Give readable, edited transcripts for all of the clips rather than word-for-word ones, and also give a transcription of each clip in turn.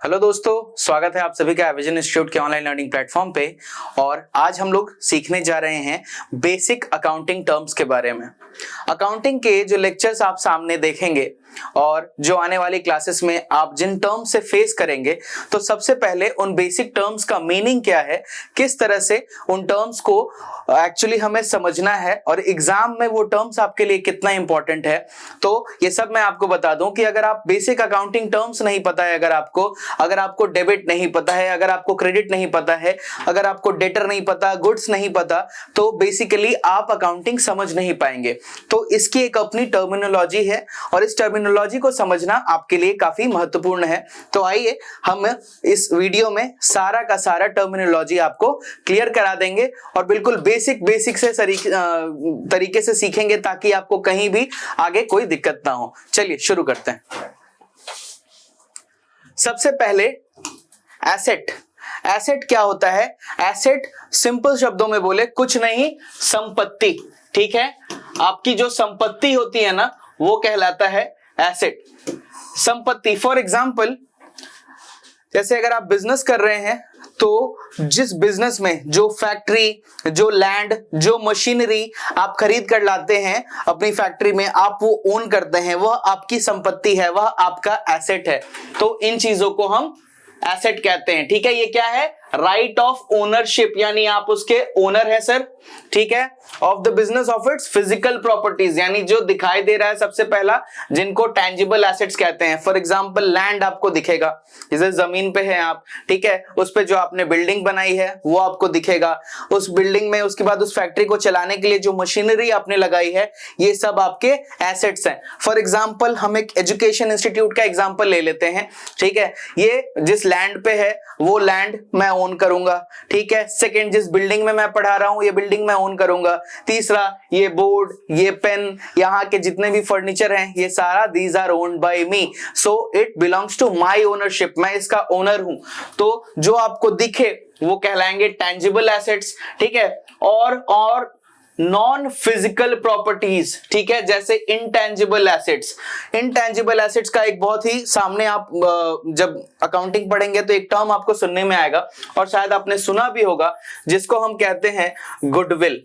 Hello दोस्तों, स्वागत है आप सभी का विजन इंस्टीट्यूट के ऑनलाइन लर्निंग प्लेटफॉर्म पे। और आज हम लोग सीखने जा रहे हैं बेसिक अकाउंटिंग टर्म्स के बारे में। अकाउंटिंग के जो लेक्चर्स आप सामने देखेंगे और जो आने वाली क्लासेस में आप जिन टर्म्स से फेस करेंगे, तो सबसे पहले उन बेसिक टर्म्स का मीनिंग क्या है, किस तरह से उन टर्म्स को एक्चुअली हमें समझना है और एग्जाम में वो टर्म्स आपके लिए कितना इंपॉर्टेंट है। तो ये सब मैं आपको बता दूं कि अगर आप बेसिक अकाउंटिंग टर्म्स नहीं पता है, अगर आपको डेबिट नहीं पता है, अगर आपको क्रेडिट नहीं पता है, अगर आपको डेटर नहीं पता, गुड्स नहीं पता, तो बेसिकली आप अकाउंटिंग समझ नहीं पाएंगे। तो इसकी एक अपनी टर्मिनोलॉजी है और इस टर्मिनोलॉजी को समझना आपके लिए काफी महत्वपूर्ण है। तो आइए हम इस वीडियो में सारा का सारा टर्मिनोलॉजी आपको क्लियर करा देंगे और बिल्कुल बेसिक से तरीके से सीखेंगे ताकि आपको कहीं भी आगे कोई दिक्कत ना हो। चलिए शुरू करते हैं। सबसे पहले एसेट क्या होता है? एसेट सिंपल शब्दों में बोले कुछ नहीं, संपत्ति। ठीक है, आपकी जो संपत्ति होती है ना, वो कहलाता है एसेट, संपत्ति। फॉर एग्जाम्पल, जैसे अगर आप बिजनेस कर रहे हैं तो जिस बिजनेस में जो फैक्ट्री, जो लैंड, जो मशीनरी आप खरीद कर लाते हैं अपनी फैक्ट्री में, आप वो ओन करते हैं, वह आपकी संपत्ति है, वह आपका एसेट है। तो इन चीजों को हम एसेट कहते हैं। ठीक है, ये क्या है? राइट ऑफ ओनरशिप, यानी आप उसके ओनर है सर। ठीक है, of the business of its physical properties, यानी जो दिखाई दे रहा है सबसे पहला, जिनको टेंजिबल एसेट्स कहते हैं। फॉर एग्जांपल लैंड आपको दिखेगा, जैसे जमीन पे है आप, ठीक है, उस पे जो आपने बिल्डिंग बनाई है वो आपको दिखेगा। उस बिल्डिंग में उसके बाद उस फैक्ट्री को चलाने के लिए जो मशीनरी आपने लगाई है, ये सब आपके एसेट्स हैं। फॉर एग्जाम्पल हम एक एजुकेशन इंस्टीट्यूट का एग्जाम्पल ले लेते हैं। ठीक है, ये जिस लैंड पे है वो लैंड मैं ओन करूंगा। ठीक है, सेकंड, जिस बिल्डिंग में मैं पढ़ा रहा हूं ये बिल्डिंग मैं ओन करूंगा। तीसरा, ये बोर्ड, ये पेन, यहाँ के जितने भी फर्नीचर हैं, ये सारा these are owned by me, so it belongs to my ownership, मैं इसका ओनर हूं। तो जो आपको दिखे वो कहलाएंगे टेंजिबल एसेट्स। ठीक है, और नॉन फिजिकल प्रॉपर्टीज, ठीक है, जैसे इंटेंजिबल एसेट्स का एक बहुत ही सामने आप जब अकाउंटिंग पढ़ेंगे तो एक टर्म आपको सुनने में आएगा और शायद आपने सुना भी होगा, जिसको हम कहते हैं गुडविल।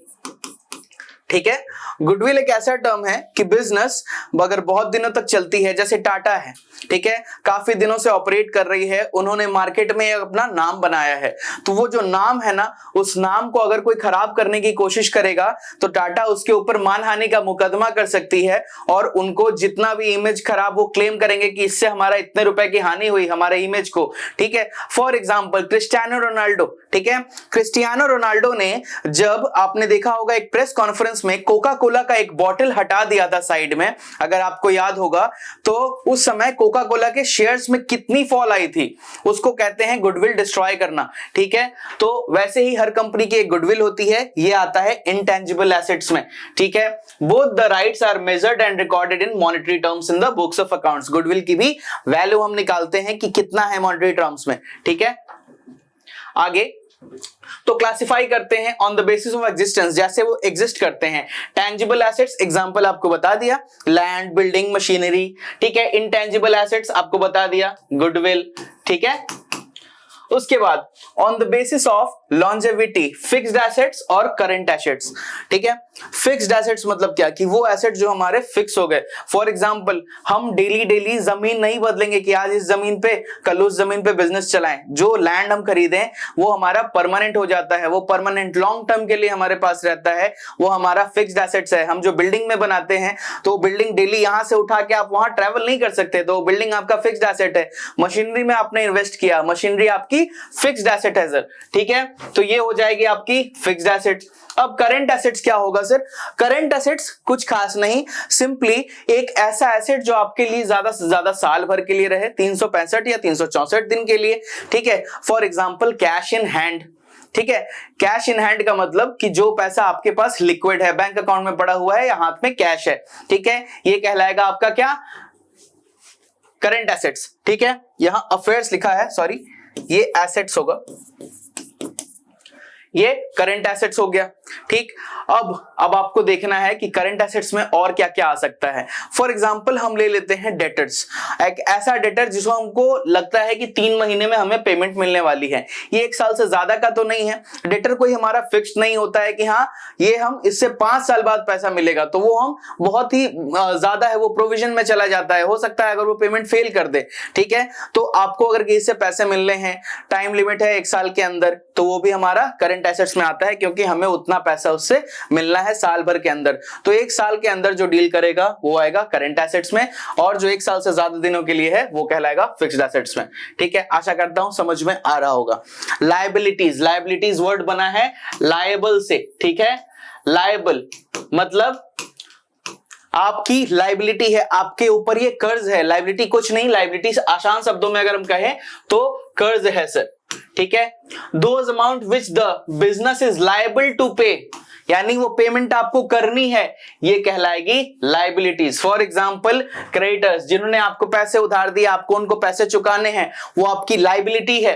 ठीक है, गुडविल एक ऐसा टर्म है कि बिजनेस अगर बहुत दिनों तक चलती है, जैसे टाटा है, ठीक है, काफी दिनों से ऑपरेट कर रही है, उन्होंने मार्केट में अपना नाम बनाया है, तो वो जो नाम है ना, उस नाम को अगर कोई खराब करने की कोशिश करेगा तो टाटा उसके ऊपर मानहानि का मुकदमा कर सकती है और उनको जितना भी इमेज खराब, वो क्लेम करेंगे कि इससे हमारा इतने रुपए की हानि हुई हमारे इमेज को। ठीक है, फॉर एग्जाम्पल क्रिस्टियानो रोनाल्डो, ठीक है, क्रिस्टियानो रोनाल्डो ने, जब आपने देखा होगा एक प्रेस कॉन्फ्रेंस में कोका कोला का एक बॉटल हटा दिया था साइड में, अगर आपको याद होगा, तो उस समय कोका कोला के शेयर्स में कितनी फॉल आई थी, उसको कहते हैं गुडविल डिस्ट्रॉय करना। ठीक है, तो वैसे ही हर कंपनी की एक गुडविल होती है, ये आता है इंटेंजिबल एसेट्स में। ठीक है, both the rights are measured and recorded in monetary terms in the books of accounts. Goodwill की भी वैल्यू हम निकालते हैं कि कितना है मॉनेटरी टर्म्स में। ठीक है, आगे तो क्लासिफाई करते हैं on the basis of existence, जैसे वो एग्जिस्ट करते हैं। टेंजिबल एसेट्स एग्जांपल आपको बता दिया, लैंड, बिल्डिंग, मशीनरी। ठीक है, इंटेंजिबल एसेट्स आपको बता दिया, गुडविल। ठीक है, उसके बाद on the basis of longevity, fixed assets और करंट एसेट्स। ठीक है, फिक्स्ड एसेट्स मतलब क्या, कि वो एसेट जो हमारे फिक्स हो गए। फॉर एग्जांपल, हम डेली जमीन नहीं बदलेंगे कि आज इस जमीन पे कल उस जमीन पे बिजनेस चलाएं। जो लैंड हम खरीदें वो हमारा परमानेंट हो जाता है, वो परमानेंट लॉन्ग टर्म के लिए हमारे पास रहता है, वो हमारा फिक्स्ड एसेट्स है। हम जो बिल्डिंग में बनाते हैं तो बिल्डिंग डेली यहां से उठा के आप वहां ट्रेवल नहीं कर सकते, तो बिल्डिंग आपका फिक्स्ड एसेट है। मशीनरी में आपने इन्वेस्ट किया, मशीनरी आपकी फिक्स्ड एसेट है सर। ठीक है, तो ये हो जाएगी आपकी फिक्स्ड एसेट। अब करंट एसेट्स क्या होगा सर? करंट एसेट्स कुछ खास नहीं, सिंपली एक ऐसा एसेट जो आपके लिए ज्यादा से ज्यादा साल भर के लिए रहे, 365 या 364 दिन के लिए। ठीक है, for example cash in hand. ठीक है, कैश इन हैंड का मतलब कि जो पैसा आपके पास लिक्विड है, बैंक अकाउंट में पड़ा हुआ है या हाथ में कैश है। ठीक है, ये कहलाएगा आपका क्या? Current assets. ठीक है, यहां अफेयर्स लिखा है, सॉरी, ये एसेट्स होगा, ये करंट एसेट्स हो गया। ठीक, अब आपको देखना है कि करंट एसेट्स में और क्या क्या आ सकता है। फॉर एग्जांपल हम ले लेते हैं डेटर्स, एक ऐसा डेटर जिसको हमको लगता है कि 3 महीने में हमें पेमेंट मिलने वाली है, ये 1 साल से ज्यादा का तो नहीं है। डेटर कोई हमारा फिक्स नहीं होता है कि हाँ ये हम इससे 5 साल बाद पैसा मिलेगा, तो वो हम बहुत ही ज्यादा है वो प्रोविजन में चला जाता है, हो सकता है अगर वो पेमेंट फेल कर दे। ठीक है, तो आपको अगर किसी से पैसे मिलने हैं, टाइम लिमिट है 1 साल के अंदर, तो वो भी हमारा करंट एसेट्स में आता है, क्योंकि हमें उतना पैसा उससे मिलना है साल भर के अंदर। तो 1 साल के अंदर जो डील करेगा वो आएगा करंट एसेट्स में, और जो 1 साल से ज्यादा दिनों के लिए है वो कहलाएगा फिक्स्ड एसेट्स में। ठीक है, आशा करता हूं समझ में आ रहा होगा। लायबिलिटीज, लायबिलिटीज वर्ड बना है लायबल से। ठीक है, लायबल मतलब आपकी लायबिलिटी है, आपके ऊपर ये कर्ज है। लायबिलिटी कुछ नहीं, लायबिलिटी आसान शब्दों में अगर हम कहें तो कर्ज है सर। ठीक है, those amount which the business is liable to pay, यानी वो पेमेंट आपको करनी है, ये कहलाएगी लायबिलिटीज। फॉर एग्जांपल क्रेडिटर्स, जिन्होंने आपको पैसे उधार दिए, आपको उनको पैसे चुकाने हैं, वो आपकी लायबिलिटी है।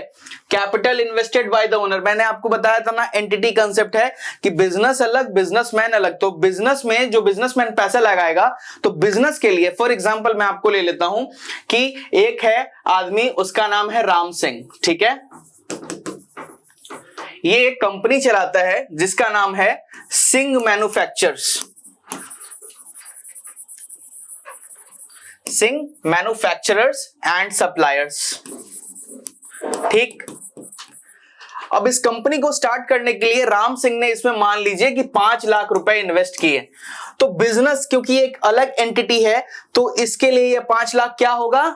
Capital invested by the owner, मैंने आपको बताया था ना एंटिटी कंसेप्ट है कि बिजनेस अलग बिजनेसमैन अलग। तो बिजनेस में जो बिजनेसमैन पैसा लगाएगा, तो बिजनेस के लिए फॉर एग्जांपल मैं आपको ले लेता हूं कि एक है आदमी, उसका नाम है राम सिंह। ठीक है, ये एक कंपनी चलाता है जिसका नाम है Singh manufacturers, Singh manufacturers and suppliers. ठीक, अब इस कंपनी को स्टार्ट करने के लिए राम सिंह ने इसमें मान लीजिए कि 5 लाख रुपए इन्वेस्ट किए। तो बिजनेस क्योंकि एक अलग एंटिटी है, तो इसके लिए ये 5 लाख क्या होगा,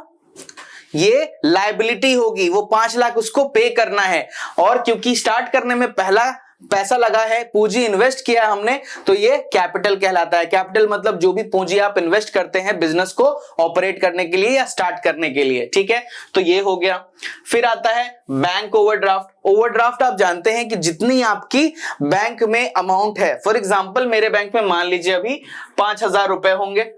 ये लायबिलिटी होगी, वो 5 लाख उसको पे करना है। और क्योंकि स्टार्ट करने में पहला पैसा लगा है, पूंजी इन्वेस्ट किया है हमने, तो ये कैपिटल कहलाता है। कैपिटल मतलब जो भी पूंजी आप इन्वेस्ट करते हैं बिजनेस को ऑपरेट करने के लिए या स्टार्ट करने के लिए। ठीक है, तो ये हो गया। फिर आता है बैंक ओवरड्राफ्ट। ओवरड्राफ्ट आप जानते हैं कि जितनी आपकी बैंक में अमाउंट है, फॉर एग्जांपल मेरे बैंक में मान लीजिए अभी 5,000 रुपए होंगे।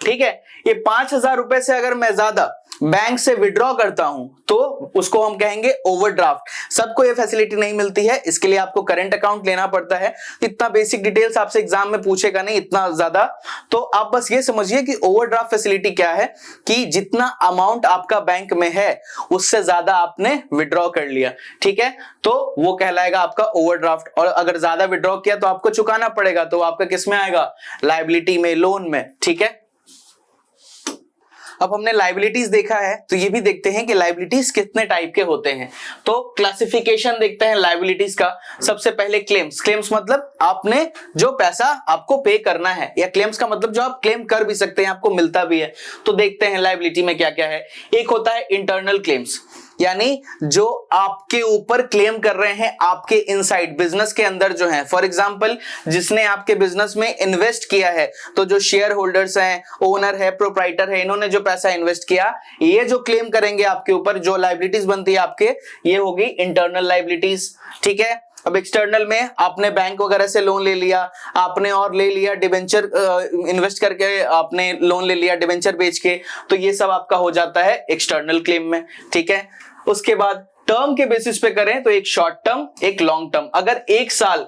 ठीक है, ये 5,000 रुपए से अगर मैं ज्यादा बैंक से विड्रॉ करता हूं तो उसको हम कहेंगे ओवरड्राफ्ट। सबको ये फैसिलिटी नहीं मिलती है, इसके लिए आपको करंट अकाउंट लेना पड़ता है। इतना बेसिक डिटेल्स आपसे एग्जाम में पूछेगा नहीं इतना ज्यादा, तो आप बस ये समझिए कि ओवरड्राफ्ट फैसिलिटी क्या है कि जितना अमाउंट आपका बैंक में है उससे ज्यादा आपने विड्रॉ कर लिया। ठीक है, तो वो कहलाएगा आपका ओवरड्राफ्ट। और अगर ज्यादा विड्रॉ किया तो आपको चुकाना पड़ेगा, तो आपका किस में आएगा, लायबिलिटी में, लोन में। ठीक है, अब हमने लायबिलिटीज देखा है, तो ये भी देखते हैं कि लायबिलिटीज कितने टाइप के होते हैं। तो क्लासिफिकेशन देखते हैं लायबिलिटीज का। सबसे पहले क्लेम्स। क्लेम्स मतलब आपने जो पैसा आपको पे करना है, या क्लेम्स का मतलब जो आप क्लेम कर भी सकते हैं, आपको मिलता भी है। तो देखते हैं लायबिलिटी में क्या क्या है। एक होता है इंटरनल क्लेम्स, यानी जो आपके ऊपर क्लेम कर रहे हैं आपके इनसाइड बिजनेस के अंदर जो है। फॉर एग्जांपल जिसने आपके बिजनेस में इन्वेस्ट किया है, तो जो शेयर होल्डर्स हैं, ओनर है, प्रोप्राइटर है, इन्होंने जो पैसा इन्वेस्ट किया, ये जो क्लेम करेंगे आपके ऊपर, जो लायबिलिटीज बनती है आपके, ये होगी इंटरनल लायबिलिटीज। ठीक है, अब एक्सटर्नल में आपने बैंक वगैरह से लोन ले लिया, आपने और ले लिया डिबेंचर इन्वेस्ट करके, आपने लोन ले लिया डिबेंचर बेच के, तो ये सब आपका हो जाता है एक्सटर्नल क्लेम में। ठीक है, उसके बाद टर्म के बेसिस पे करें तो एक शॉर्ट टर्म, एक लॉन्ग टर्म। अगर 1 साल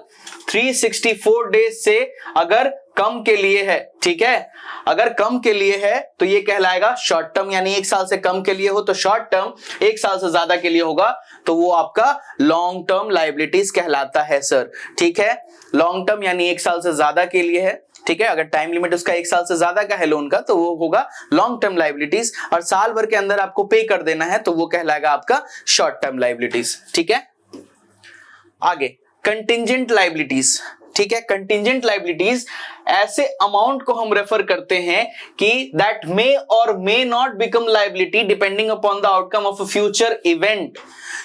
364 डेज से अगर कम के लिए है, ठीक है, अगर कम के लिए है तो ये कहलाएगा शॉर्ट टर्म, यानी 1 साल से कम के लिए हो तो शॉर्ट टर्म, 1 साल से ज्यादा के लिए होगा तो वो आपका लॉन्ग टर्म लायबिलिटीज कहलाता है सर। ठीक है, लॉन्ग टर्म यानी 1 साल से ज्यादा के लिए है। ठीक है, अगर टाइम लिमिट उसका 1 साल से ज्यादा का है लोन का, तो वो होगा लॉन्ग टर्म लायबिलिटीज, और साल भर के अंदर आपको पे कर देना है तो वो कहलाएगा आपका शॉर्ट टर्म लायबिलिटीज। ठीक है, आगे कंटिंजेंट लायबिलिटीज। ठीक है, कंटिंजेंट लायबिलिटीज ऐसे अमाउंट को हम रेफर करते हैं कि दैट मे और may not become liability depending upon the outcome of a future event,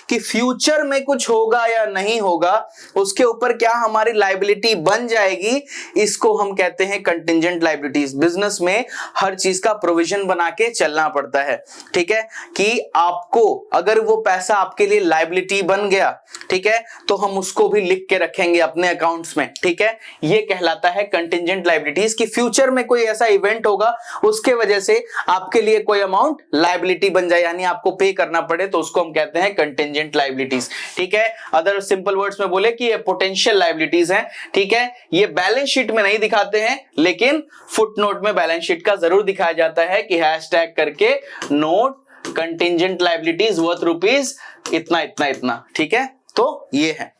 कि फ्यूचर में कुछ होगा या नहीं होगा, उसके ऊपर क्या हमारी लायबिलिटी बन जाएगी, इसको हम कहते हैं कंटिंजेंट लायबिलिटीज। बिजनेस में हर चीज का प्रोविजन बना के चलना पड़ता है। ठीक है, कि आपको अगर वो पैसा आपके लिए लायबिलिटी बन गया, ठीक है, तो हम उसको भी लिख के रखेंगे अपने अकाउंट्स में। ठीक है, ये कहलाता है कंटिंजेंट लायबिलिटीज कि फ्यूचर में कोई ऐसा इवेंट होगा उसके वजह से आपके लिए कोई अमाउंट लायबिलिटी बन जाए, यानी आपको पे करना पड़े, तो उसको हम कहते हैं कंटिंजेंट लायबिलिटीज। ठीक है, अदर सिंपल वर्ड्स में बोले कि ये पोटेंशियल लायबिलिटीज हैं। ठीक है, ये बैलेंस शीट में नहीं दिखाते हैं, लेकिन फुटनोट में बैलेंस शीट का जरूर दिखाया जाता है कि हैशटैग करके note contingent liabilities worth rupees इतना इतना इतना। ठीक है, तो ये है।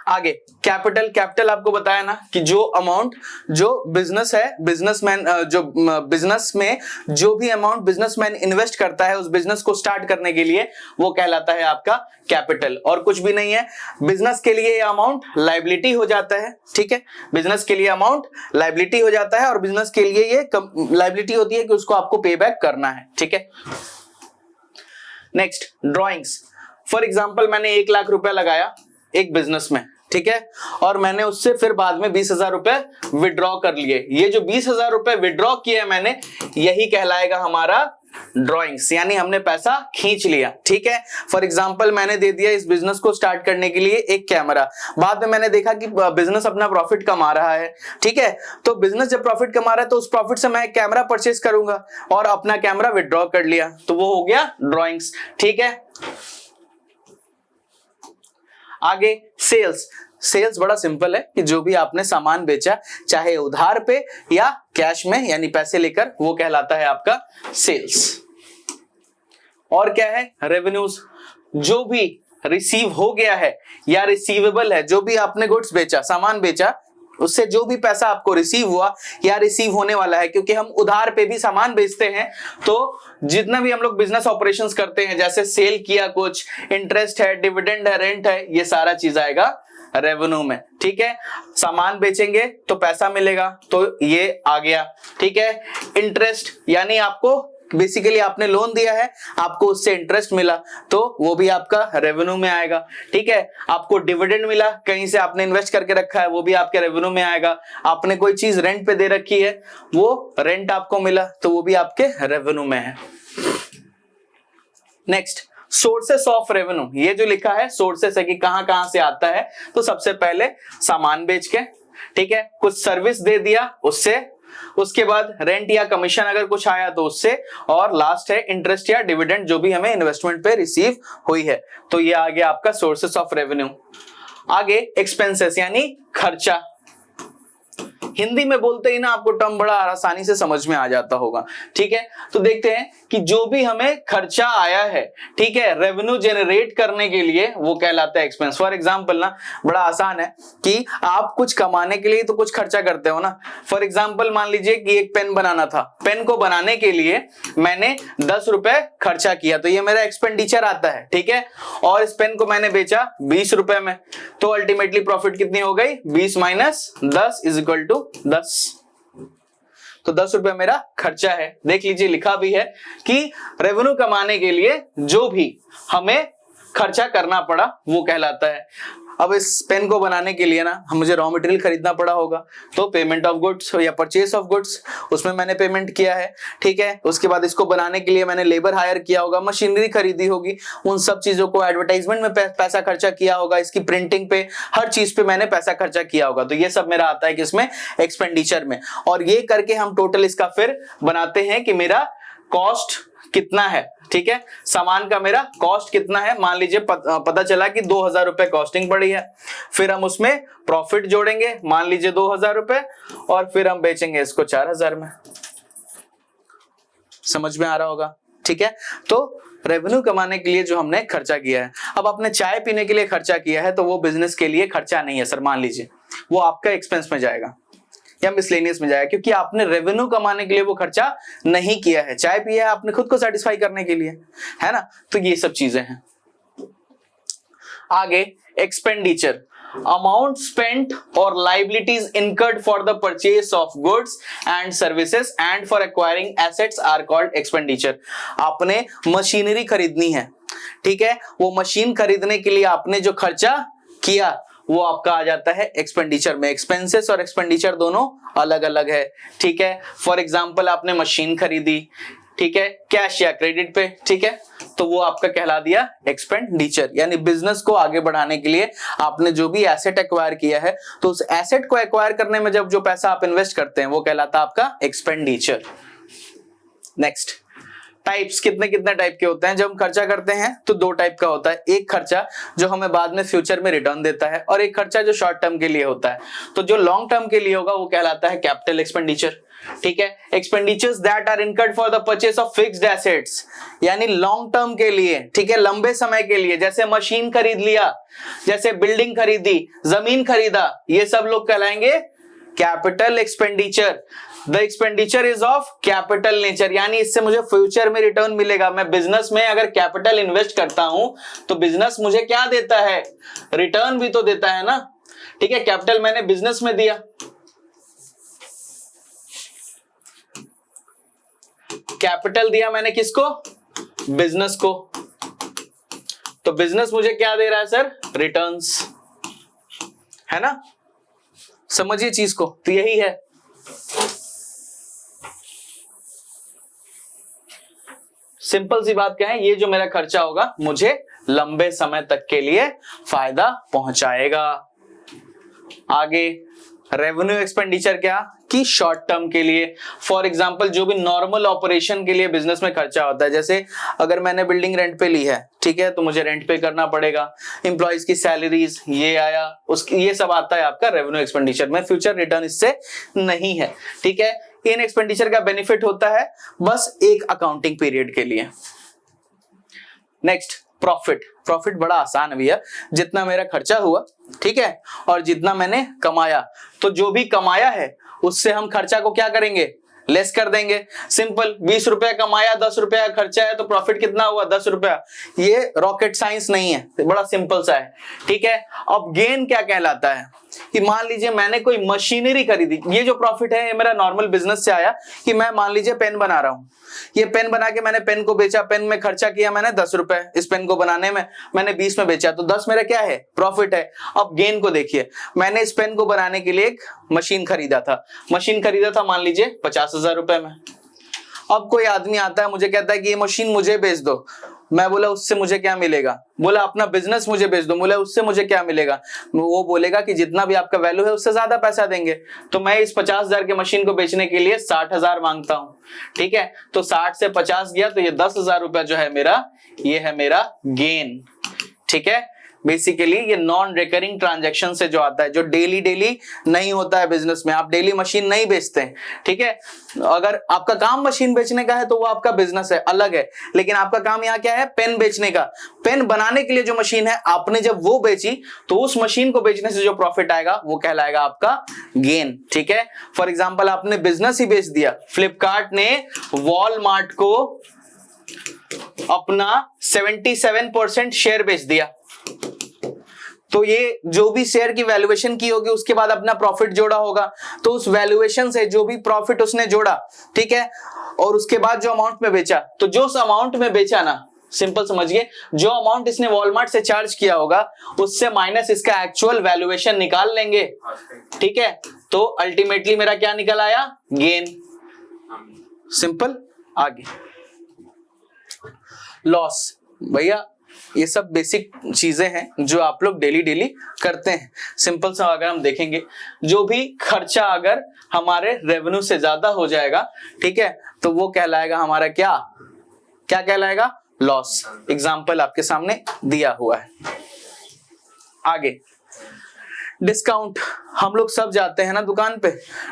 आगे कैपिटल, कैपिटल आपको बताया ना कि जो अमाउंट जो बिजनेस है, बिजनेसमैन जो बिजनेस में जो भी अमाउंट बिजनेसमैन इन्वेस्ट करता है उस बिजनेस को स्टार्ट करने के लिए, वो कहलाता है आपका कैपिटल, और कुछ भी नहीं है। बिजनेस के लिए ये अमाउंट लायबिलिटी हो जाता है। ठीक है, बिजनेस के लिए अमाउंट लायबिलिटी हो जाता है और बिजनेस के लिए ये लायबिलिटी होती है कि उसको आपको पे बैक करना है। ठीक है, नेक्स्ट ड्रॉइंग्स। फॉर एग्जाम्पल मैंने 1 लाख रुपया लगाया एक बिजनेस में, ठीक है, और मैंने उससे फिर बाद में 20,000 रुपए विड्रॉ कर लिए। ये जो 20,000 रुपए विड्रॉ किए मैंने, यही कहलाएगा हमारा ड्रॉइंग्स, यानी हमने पैसा खींच लिया। ठीक है, फॉर एग्जांपल मैंने दे दिया इस बिजनेस को स्टार्ट करने के लिए एक कैमरा, बाद में मैंने देखा कि बिजनेस अपना प्रॉफिट कमा रहा है। ठीक है, तो बिजनेस जब प्रॉफिट कमा रहा है तो उस प्रॉफिट से मैं एक कैमरा परचेज करूंगा और अपना कैमरा विड्रॉ कर लिया, तो वो हो गया ड्रॉइंग्स। ठीक है, आगे सेल्स। सेल्स बड़ा सिंपल है कि जो भी आपने सामान बेचा, चाहे उधार पे या कैश में यानी पैसे लेकर, वो कहलाता है आपका सेल्स। और क्या है, रेवेन्यूज। जो भी रिसीव हो गया है या रिसीवेबल है, जो भी आपने गुड्स बेचा, सामान बेचा, उससे जो भी पैसा आपको रिसीव हुआ या रिसीव होने वाला है, क्योंकि हम उधार पे भी सामान बेचते हैं, तो जितना भी हम लोग बिजनेस ऑपरेशंस करते हैं, जैसे सेल किया, कुछ इंटरेस्ट है, डिविडेंड है, रेंट है, ये सारा चीज आएगा रेवेन्यू में। ठीक है, सामान बेचेंगे तो पैसा मिलेगा, तो ये आ गया। ठीक है, इंटरेस्ट यानी आपको बेसिकली आपने लोन दिया है, आपको उससे इंटरेस्ट मिला, तो वो भी आपका रेवेन्यू में आएगा। ठीक है, आपको डिविडेंड मिला, कहीं से आपने इन्वेस्ट करके रखा है, वो भी आपके रेवेन्यू में आएगा। आपने कोई चीज रेंट पे दे रखी है, वो रेंट आपको मिला, तो वो भी आपके रेवेन्यू में है। Next sources of revenue. ये जो लिखा है सोर्सेस है कि कहां कहां से आता है, तो सबसे पहले सामान बेच के, ठीक है, कुछ सर्विस दे दिया उससे, उसके बाद रेंट या कमीशन अगर कुछ आया तो उससे, और लास्ट है इंटरेस्ट या डिविडेंड जो भी हमें इन्वेस्टमेंट पे रिसीव हुई है। तो ये आ गया आपका सोर्सेस ऑफ रेवेन्यू। आगे एक्सपेंसेस यानी खर्चा। हिंदी में बोलते ही ना आपको टर्म बड़ा आसानी से समझ में आ जाता होगा। ठीक है, तो देखते हैं कि जो भी हमें खर्चा आया है, ठीक है, रेवेन्यू जनरेट करने के लिए, वो कहलाता है एक्सपेंस। फॉर एग्जांपल ना बड़ा आसान है कि आप कुछ कमाने के लिए तो कुछ खर्चा करते हो ना। फॉर एग्जांपल मान लीजिए कि एक पेन बनाना था, पेन को बनाने के लिए मैंने 10 रुपए खर्चा किया, तो ये मेरा एक्सपेंडिचर आता है। ठीक है, और इस पेन को मैंने बेचा 20 रुपए में, तो अल्टीमेटली प्रॉफिट कितनी हो गई, 20 माइनस 10 इज इक्वल टू 10। तो 10 रुपए मेरा खर्चा है। देख लीजिए लिखा भी है कि रेवेन्यू कमाने के लिए जो भी हमें खर्चा करना पड़ा वो कहलाता है। अब इस पेन को बनाने के लिए ना मुझे रॉ मटेरियल खरीदना पड़ा होगा, तो पेमेंट ऑफ गुड्स या परचेस ऑफ गुड्स, उसमें मैंने पेमेंट किया है। ठीक है, उसके बाद इसको बनाने के लिए मैंने लेबर हायर किया होगा, मशीनरी खरीदी होगी, उन सब चीजों को एडवर्टाइजमेंट में पैसा खर्चा किया होगा, इसकी प्रिंटिंग पे, हर चीज पे मैंने पैसा खर्चा किया होगा। तो ये सब मेरा आता है किसमें, एक्सपेंडिचर में। और ये करके हम टोटल इसका फिर बनाते हैं कि मेरा कॉस्ट कितना है। ठीक है, सामान का मेरा कॉस्ट कितना है, मान लीजिए पता चला कि 2,000 रुपए कॉस्टिंग पड़ी है, फिर हम उसमें प्रॉफिट जोड़ेंगे, मान लीजिए 2,000 रुपए, और फिर हम बेचेंगे इसको 4,000 में। समझ में आ रहा होगा। ठीक है, तो रेवेन्यू कमाने के लिए जो हमने खर्चा किया है, अब आपने चाय पीने के लिए खर्चा किया है, तो वो बिजनेस के लिए खर्चा नहीं है सर, मान लीजिए वो आपका एक्सपेंस में जाएगा या मिसलेनियस में जाएगा, क्योंकि आपने रेवेन्यू कमाने के लिए वो खर्चा नहीं किया है। चाय पिया है आपने खुद को सेटिस्फाई करने के लिए, है ना। तो ये सब चीजें हैं। आगे एक्सपेंडिचर, अमाउंट स्पेंट और liabilities incurred for the purchase of goods and services and for acquiring assets are called expenditure. आपने मशीनरी खरीदनी है, ठीक है, वो मशीन खरीदने के लिए आपने जो खर्चा किया वो आपका आ जाता है एक्सपेंडिचर में। एक्सपेंसेस और एक्सपेंडिचर दोनों अलग अलग है। ठीक है, फॉर एग्जांपल आपने मशीन खरीदी, ठीक है, कैश या क्रेडिट पे, ठीक है, तो वो आपका कहला दिया एक्सपेंडिचर। यानी बिजनेस को आगे बढ़ाने के लिए आपने जो भी एसेट एक्वायर किया है, तो उस एसेट को एक्वायर करने में जब जो पैसा आप इन्वेस्ट करते हैं वो कहलाता है आपका एक्सपेंडिचर। नेक्स्ट, टाइप्स कितने कितने टाइप के होते हैं। जब हम खर्चा करते हैं तो दो टाइप का होता है, एक खर्चा जो हमें बाद में फ्यूचर में रिटर्न देता है, और एक खर्चा जो शॉर्ट टर्म के लिए होता है। तो जो लॉन्ग टर्म के लिए होगा वो कहलाता है कैपिटल एक्सपेंडिचर, ठीक है। Expenditures that are incurred for the purchase of fixed assets, यानी लॉन्ग टर्म के लिए, ठीक है, लंबे समय के लिए, जैसे मशीन खरीद लिया, जैसे बिल्डिंग खरीदी, जमीन खरीदा, ये सब लोग कहलाएंगे capital expenditure. The expenditure is of capital nature, यानी इससे मुझे फ्यूचर में रिटर्न मिलेगा। मैं बिजनेस में अगर कैपिटल इन्वेस्ट करता हूं तो बिजनेस मुझे क्या देता है, रिटर्न भी तो देता है ना, ठीक है। कैपिटल मैंने बिजनेस में दिया, कैपिटल दिया मैंने किसको, बिजनेस को, तो बिजनेस मुझे क्या दे रहा है सर, रिटर्न्स, है ना। समझिए चीज को, तो यही है। सिंपल सी बात क्या है, ये जो मेरा खर्चा होगा मुझे लंबे समय तक के लिए फायदा पहुंचाएगा। आगे रेवेन्यू एक्सपेंडिचर क्या, कि शॉर्ट टर्म के लिए। फॉर एग्जांपल जो भी नॉर्मल ऑपरेशन के लिए बिजनेस में खर्चा होता है, जैसे अगर मैंने बिल्डिंग रेंट पे ली है, ठीक है, तो मुझे रेंट पे करना पड़ेगा, एम्प्लॉइज की सैलरीज, ये आया, उसकी ये सब आता है आपका रेवेन्यू एक्सपेंडिचर में, फ्यूचर रिटर्न इससे नहीं है, ठीक है। इन एक्सपेंडिचर का बेनिफिट होता है बस एक अकाउंटिंग पीरियड के लिए। Next, profit. प्रॉफिट बड़ा आसान है भैया, जितना मेरा खर्चा हुआ, ठीक है, और जितना मैंने कमाया, तो जो भी कमाया है उससे हम खर्चा को क्या करेंगे, लेस कर देंगे। सिंपल, 20 रुपया कमाया, 10 रुपया खर्चा है, तो प्रॉफिट कितना हुआ, 10 रुपया। ये रॉकेट साइंस नहीं है, बड़ा सिंपल सा है, ठीक है। अब गेन क्या कहलाता है, कि मान लीजिए मैंने कोई मशीनरी खरीदी, ये जो प्रॉफिट है ये मेरा नॉर्मल बिजनेस से आया, कि मैं मान लीजिए पेन बना रहा हूं, ये पेन बना के मैंने पेन को बेचा, पेन में खर्चा किया मैंने 10 रुपए, इस पेन को बनाने में मैंने 20 में बेचा, तो 10 मेरा क्या है, प्रॉफिट है। अब गेन को देखिए, मैंने इस पेन को बनाने के लिए एक मशीन खरीदा था मान लीजिए 50,000 रुपए में। अब कोई आदमी आता है, मुझे कहता है कि ये मशीन मुझे बेच दो, मैं बोला उससे मुझे क्या मिलेगा, बोला अपना बिजनेस मुझे बेच दो, बोला उससे मुझे क्या मिलेगा, वो बोलेगा कि जितना भी आपका वैल्यू है उससे ज्यादा पैसा देंगे, तो मैं इस 50,000 के मशीन को बेचने के लिए 60,000 मांगता हूं, ठीक है। तो 60 से 50 गया, तो ये 10,000 रुपया जो है मेरा, ये है मेरा गेन, ठीक है। बेसिकली ये नॉन रिकरिंग ट्रांजैक्शन से जो आता है, जो डेली नहीं होता है बिजनेस में, आप डेली मशीन नहीं बेचते हैं, ठीक है। अगर आपका काम मशीन बेचने का है तो वो आपका बिजनेस है, अलग है, लेकिन आपका काम यहाँ क्या है, पेन बेचने का। पेन बनाने के लिए जो मशीन है आपने जब वो बेची, तो उस मशीन को बेचने से जो प्रॉफिट आएगा वो कहलाएगा आपका गेन, ठीक है। फॉर एग्जाम्पल आपने बिजनेस ही बेच दिया, फ्लिपकार्ट ने वॉलमार्ट को अपना 77% शेयर बेच दिया, तो ये जो भी शेयर की वैल्यूएशन की होगी उसके बाद अपना प्रॉफिट जोड़ा होगा, तो उस वैल्यूएशन से जो भी प्रॉफिट उसने जोड़ा, ठीक है, और उसके बाद जो अमाउंट में बेचा, तो जो उस अमाउंट में बेचा ना, सिंपल समझिए, जो अमाउंट इसने वॉलमार्ट से चार्ज किया होगा उससे माइनस इसका एक्चुअल वैल्यूएशन निकाल लेंगे, ठीक है। तो अल्टीमेटली मेरा क्या निकल आया, गेन। सिंपल। आगे लॉस, भैया ये सब बेसिक चीजें हैं जो आप लोग डेली करते हैं। सिंपल सा अगर हम देखेंगे, जो भी खर्चा अगर हमारे रेवेन्यू से ज्यादा हो जाएगा, ठीक है, तो वो कहलाएगा हमारा क्या कहलाएगा, लॉस। एग्जाम्पल आपके सामने दिया हुआ है। आगे डिस्काउंट, हम लोग सब जाते हैं ना दुकान पे,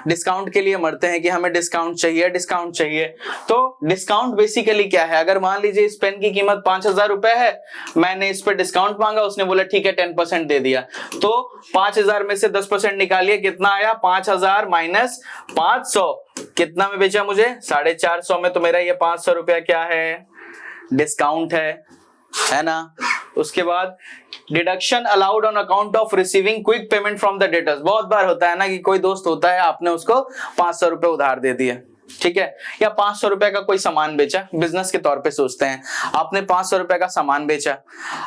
डिस्काउंट के लिए मरते हैं कि हमें डिस्काउंट चाहिए। तो डिस्काउंट बेसिकली क्या है, अगर मान लीजिए इस पेन की कीमत 5,000 रुपए है, मैंने इस पे डिस्काउंट मांगा, उसने बोला ठीक है 10% दे दिया, तो 5,000 में से 10% निकालिए, कितना आया, 5,000 माइनस 500, कितना में बेचा मुझे, 450 में, तो मेरा ये 500 रुपया क्या है, डिस्काउंट है ना। उसके बाद deduction allowed on account of receiving quick payment from the debtors. बहुत बार होता है ना कि कोई दोस्त होता है, आपने उसको 500 रुपए उधार दे दिए, ठीक है, या 500 रुपए का कोई सामान बेचा, बिजनेस के तौर पे सोचते हैं, आपने 500 रुपए का सामान बेचा,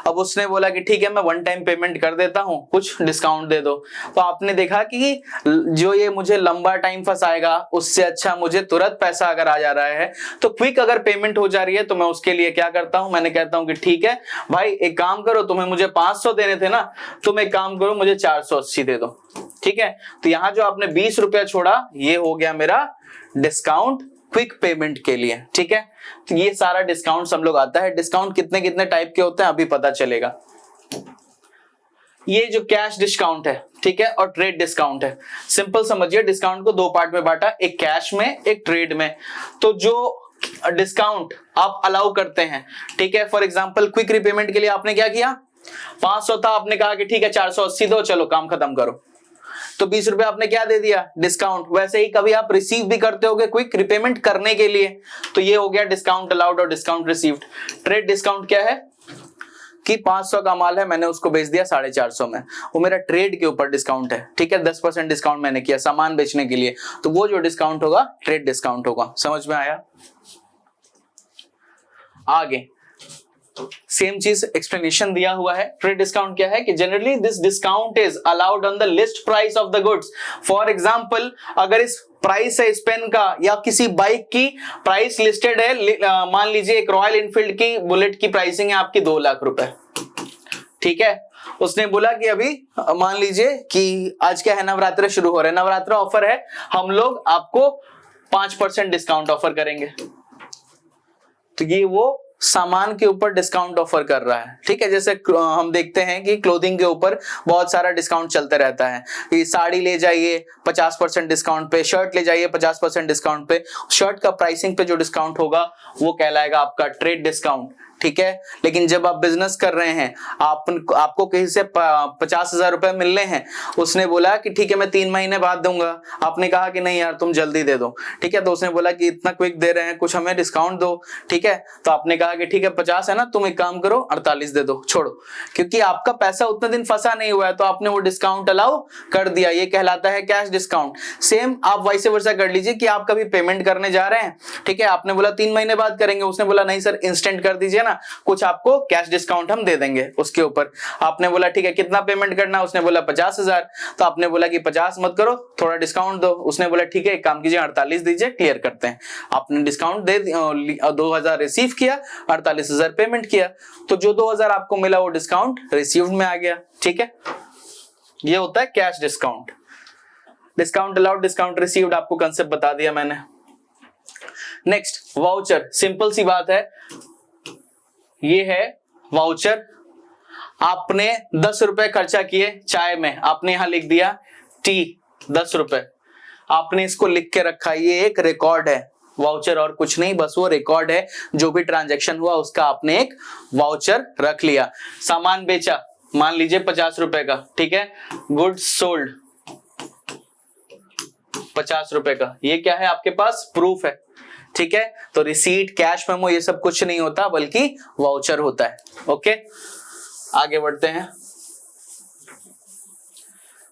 अब उसने बोला कि ठीक है मैं वन टाइम पेमेंट कर देता हूं, कुछ डिस्काउंट दे दो। तो आपने देखा कि जो ये मुझे लंबा टाइम फंसाएगा उससे अच्छा मुझे तुरंत पैसा अगर आ जा रहा है तो क्विक अगर पेमेंट हो जा रही है तो मैं उसके लिए क्या करता हूं, मैंने कहता हूं कि ठीक है भाई एक काम करो, तुम्हें मुझे 500 देने थे ना, तुम एक काम करो मुझे 480 दे दो। ठीक है, तो यहां जो आपने 20 रुपया छोड़ा ये हो गया मेरा डिस्काउंट क्विक पेमेंट के लिए। ठीक है, तो ये सारा डिस्काउंट हम लोग आता है। डिस्काउंट कितने कितने टाइप के होते हैं अभी पता चलेगा। ये जो कैश डिस्काउंट है, ठीक है, और ट्रेड डिस्काउंट है। सिंपल समझिए, डिस्काउंट को दो पार्ट में बांटा, एक कैश में एक ट्रेड में। तो जो डिस्काउंट आप अलाउ करते हैं, ठीक है, फॉर एग्जांपल क्विक रिपेमेंट के लिए आपने क्या किया, 500 था, आपने कहा कि ठीक है 480 दो, चलो काम खत्म करो, तो 20 रुपए आपने क्या दे दिया, डिस्काउंट। वैसे ही कभी आप रिसीव भी करते होगे क्विक रिपेमेंट करने के लिए, तो ये हो गया डिस्काउंट अलाउड और डिस्काउंट रिसीव्ड। ट्रेड डिस्काउंट क्या है कि 500 का माल है, मैंने उसको बेच दिया 450 में, वो मेरा ट्रेड के ऊपर डिस्काउंट है। ठीक है, 10% डिस्काउंट मैंने किया सामान बेचने के लिए, तो वो जो डिस्काउंट होगा ट्रेड डिस्काउंट होगा। समझ में आया? आगे सेम चीज एक्सप्लेनेशन दिया हुआ है। ट्रेड डिस्काउंट क्या है कि generally this discount is allowed on the list price of the goods. For example अगर इस प्राइस है इस पेन का या किसी बाइक की प्राइस लिस्टेड है, मान लीजिए एक रॉयल एनफील्ड की बुलेट की प्राइसिंग है आपकी 2 लाख रुपए। ठीक है, उसने बोला कि अभी मान लीजिए कि आज क्या है, नवरात्र शुरू हो रहे हैं, नवरात्र ऑफर है, हम लोग आपको 5% डिस्काउंट ऑफर करेंगे। तो ये वो सामान के ऊपर डिस्काउंट ऑफर कर रहा है। ठीक है, जैसे हम देखते हैं कि क्लोथिंग के ऊपर बहुत सारा डिस्काउंट चलते रहता है, ये साड़ी ले जाइए 50% डिस्काउंट पे, शर्ट ले जाइए 50% डिस्काउंट पे। शर्ट का प्राइसिंग पे जो डिस्काउंट होगा वो कहलाएगा आपका ट्रेड डिस्काउंट। ठीक है, लेकिन जब आप बिजनेस कर रहे हैं, आपको कहीं से 50,000 रुपए मिलने हैं, उसने बोला कि ठीक है मैं 3 महीने बाद दूंगा, आपने कहा कि नहीं यार तुम जल्दी दे दो। ठीक है, तो उसने बोला कि इतना क्विक दे रहे हैं, कुछ हमें डिस्काउंट दो। ठीक है, तो आपने कहा कि ठीक है 50 है ना, तुम एक काम करो 48 दे दो, छोड़ो, क्योंकि आपका पैसा उतने दिन फंसा नहीं हुआ है, तो आपने वो डिस्काउंट अलाउ कर दिया, ये कहलाता है कैश डिस्काउंट। सेम आप वाइस वर्सा कर लीजिए कि आप कभी पेमेंट करने जा रहे हैं, ठीक है, आपने बोला 3 महीने बाद करेंगे, उसने बोला नहीं सर इंस्टेंट कर दीजिए ना, कुछ आपको कैश डिस्काउंट हम दे देंगे उसके ऊपर। आपने बोला ठीक है कितना पेमेंट करना, उसने बोला 50,000, तो आपने बोला कि 50 मत करो थोड़ा डिस्काउंट दो, उसने बोला ठीक है एक काम कीजिए 48 दीजिए, क्लियर करते हैं। आपने डिस्काउंट दे 2000 रिसीव किया, 48,000 पेमेंट किया, तो जो 2000 आपको मिला वो डिस्काउंट रिसीव्ड में आ गया। ठीक है, ये होता है cash discount. Discount allowed discount received आपको कंसेप्ट बता दिया मैंने। नेक्स्ट वाउचर, सिंपल सी बात है, ये है वाउचर। आपने 10 रुपए खर्चा किए चाय में, आपने यहां लिख दिया टी 10 रुपए, आपने इसको लिख के रखा, ये एक रिकॉर्ड है। वाउचर और कुछ नहीं, बस वो रिकॉर्ड है, जो भी ट्रांजैक्शन हुआ उसका आपने एक वाउचर रख लिया। सामान बेचा मान लीजिए 50 रुपए का, ठीक है, गुड्स सोल्ड 50 रुपए का, ये क्या है आपके पास प्रूफ है। ठीक है, तो रिसीट कैश मेमो ये सब कुछ नहीं होता बल्कि वाउचर होता है। ओके, आगे बढ़ते हैं,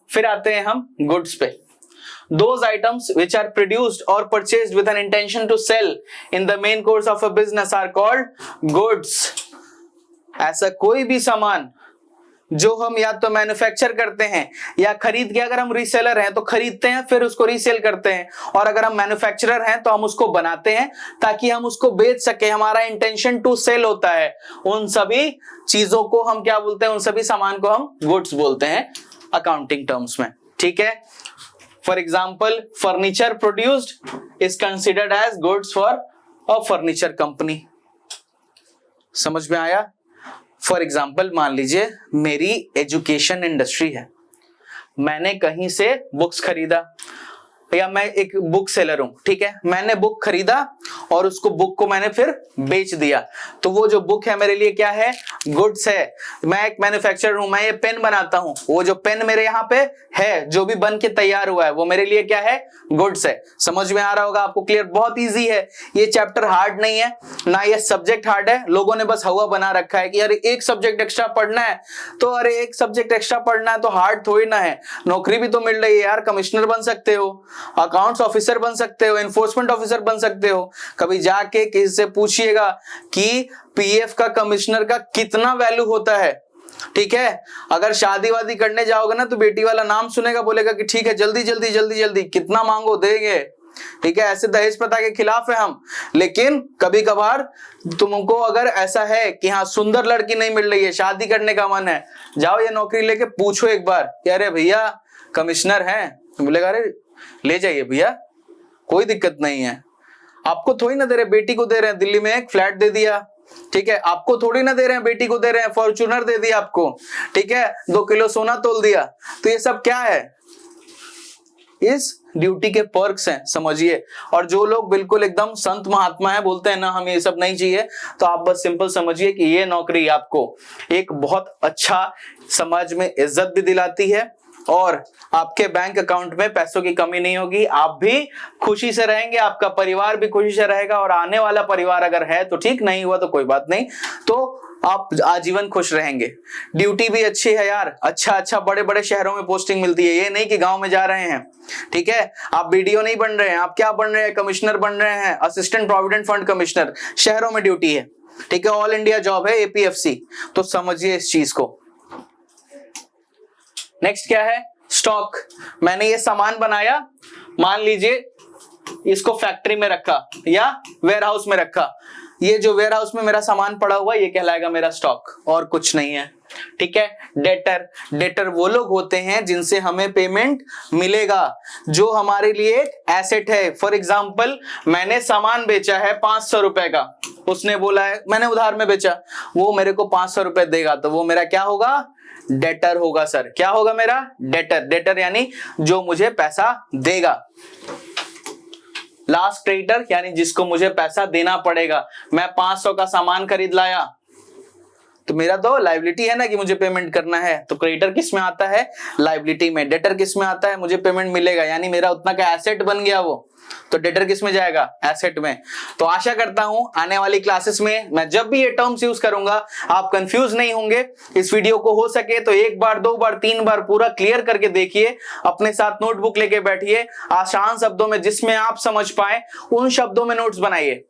फिर आते हैं हम गुड्स पे। Those items which are produced or purchased with an intention to sell in the main course of a business are called goods। ऐसा कोई भी सामान जो हम या तो मैन्युफैक्चर करते हैं या खरीद के, अगर हम रीसेलर हैं तो खरीदते हैं फिर उसको रीसेल करते हैं, और अगर हम मैन्युफैक्चरर हैं तो हम उसको बनाते हैं ताकि हम उसको बेच सके, हमारा इंटेंशन टू सेल होता है। उन सभी चीजों को हम क्या बोलते हैं, उन सभी सामान को हम गुड्स बोलते हैं अकाउंटिंग टर्म्स में। ठीक है, for example furniture produced is considered as goods for a furniture company. समझ में आया? फॉर एग्जाम्पल मान लीजिए मेरी एजुकेशन इंडस्ट्री है, मैंने कहीं से बुक्स खरीदा, या मैं एक बुक सेलर हूं, ठीक है, मैंने बुक खरीदा और उसको बुक को मैंने फिर बेच दिया, तो वो जो बुक है मेरे लिए क्या है, गुड्स है। मैं एक मैन्युफैक्चरर हूं, मैं ये पेन बनाता हूं, वो जो पेन मेरे यहाँ पे है जो भी बन के तैयार हुआ है वो मेरे लिए क्या है, गुड्स है। समझ में आ रहा होगा आपको, क्लियर, बहुत इजी है ये चैप्टर, हार्ड नहीं है ना ये सब्जेक्ट हार्ड है। लोगों ने बस हवा बना रखा है कि अरे एक सब्जेक्ट एक्स्ट्रा पढ़ना है, तो अरे एक सब्जेक्ट एक्स्ट्रा पढ़ना है तो हार्ड थोड़ी ना है, नौकरी भी तो मिल रही है यार, कमिश्नर बन सकते हो, अकाउंट्स ऑफिसर बन सकते हो, एनफोर्समेंट ऑफिसर बन सकते हो। कभी जाके किसी से पूछिएगा कि पीएफ का, कमिश्नर का कितना वैल्यू होता है, ठीक है। अगर शादी वादी करने जाओगे ना तो बेटी वाला नाम सुनेगा, बोलेगा कि ठीक है जल्दी जल्दी जल्दी जल्दी, कितना मांगो देंगे, ठीक है। ऐसे दहेज प्रथा के खिलाफ है हम, लेकिन कभी कभार तुमको अगर ऐसा है कि हाँ सुंदर लड़की नहीं मिल रही है, शादी करने का मन है, जाओ ये नौकरी लेके पूछो एक बार कि अरे भैया कमिश्नर हैं, बोलेगा अरे ले जाइए भैया कोई दिक्कत नहीं है। आपको थोड़ी ना दे रहे, बेटी को दे रहे हैं, दिल्ली में एक फ्लैट दे दिया, ठीक है, आपको थोड़ी ना दे रहे हैं, बेटी को दे रहे हैं, फॉर्च्यूनर दे दिया आपको, ठीक है, 2 किलो सोना तोल दिया। तो ये सब क्या है, इस ड्यूटी के पर्क्स हैं, समझिए। और जो लोग बिल्कुल एकदम संत महात्मा है, बोलते हैं ना हमें ये सब नहीं चाहिए, तो आप बस सिंपल समझिए कि ये नौकरी आपको एक बहुत अच्छा समाज में इज्जत भी दिलाती है और आपके बैंक अकाउंट में पैसों की कमी नहीं होगी, आप भी खुशी से रहेंगे, आपका परिवार भी खुशी से रहेगा, और आने वाला परिवार अगर है तो ठीक, नहीं हुआ तो कोई बात नहीं, तो आप आजीवन खुश रहेंगे। ड्यूटी भी अच्छी है यार, अच्छा बड़े बड़े शहरों में पोस्टिंग मिलती है, ये नहीं कि गांव में जा रहे हैं, ठीक है। आप बीडीओ नहीं बन रहे हैं, आप क्या बन रहे हैं, कमिश्नर बन रहे हैं, असिस्टेंट प्रोविडेंट फंड कमिश्नर, शहरों में ड्यूटी है, ठीक है, ऑल इंडिया जॉब है, एपीएफसी। तो समझिए इस चीज को। नेक्स्ट क्या है, स्टॉक। मैंने ये सामान बनाया, मान लीजिए इसको फैक्ट्री में रखा या वेयरहाउस में रखा, ये जो वेयरहाउस में मेरा सामान पड़ा हुआ ये कहलाएगा मेरा स्टॉक, और कुछ नहीं है, ठीक है। डेटर वो लोग होते हैं जिनसे हमें पेमेंट मिलेगा, जो हमारे लिए एक एसेट है। फॉर एग्जांपल मैंने सामान बेचा है 500 रुपए का, उसने बोला है, मैंने उधार में बेचा, वो मेरे को 500 रुपए देगा, तो वो मेरा क्या होगा, डेटर होगा सर। क्या होगा मेरा, डेटर यानी जो मुझे पैसा देगा। लास्ट क्रेडिटर यानी जिसको मुझे पैसा देना पड़ेगा। मैं 500 का सामान खरीद लाया तो मेरा तो लायबिलिटी है ना कि मुझे पेमेंट करना है, तो क्रेडिटर किस में आता है, लायबिलिटी में। डेटर किस में आता है, मुझे पेमेंट मिलेगा, यानी मेरा उतना का एसेट बन गया वो, तो डेटर किस में जाएगा, एसेट में। तो आशा करता हूं आने वाली क्लासेस में मैं जब भी ये टर्म्स यूज करूंगा आप कंफ्यूज नहीं होंगे। इस वीडियो को हो सके तो 1 बार 2 बार 3 बार पूरा क्लियर करके देखिए, अपने साथ नोटबुक लेके बैठिए, आसान शब्दों में जिसमें आप समझ पाए उन शब्दों में नोट्स बनाइए,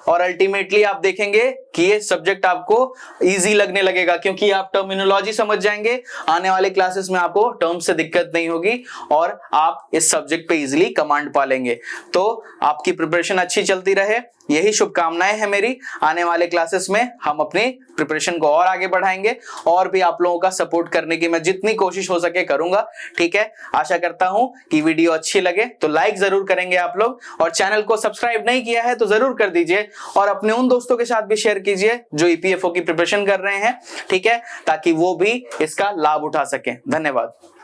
और अल्टीमेटली आप देखेंगे कि ये सब्जेक्ट आपको इजी लगने लगेगा, क्योंकि आप टर्मिनोलॉजी समझ जाएंगे। आने वाले क्लासेस में आपको टर्म से दिक्कत नहीं होगी और आप इस सब्जेक्ट पे इजीली कमांड पा लेंगे। तो आपकी प्रिपरेशन अच्छी चलती रहे, यही शुभकामनाएं है मेरी। आने वाले क्लासेस में हम अपनी प्रिपरेशन को और आगे बढ़ाएंगे, और भी आप लोगों का सपोर्ट करने की मैं जितनी कोशिश हो सके करूंगा, ठीक है। आशा करता हूं कि वीडियो अच्छी लगे तो लाइक जरूर करेंगे आप लोग, और चैनल को सब्सक्राइब नहीं किया है तो जरूर कर दीजिए, और अपने उन दोस्तों के साथ भी शेयर कीजिए जो ईपीएफओ की प्रिपरेशन कर रहे हैं, ठीक है, ताकि वो भी इसका लाभ उठा सकें। धन्यवाद।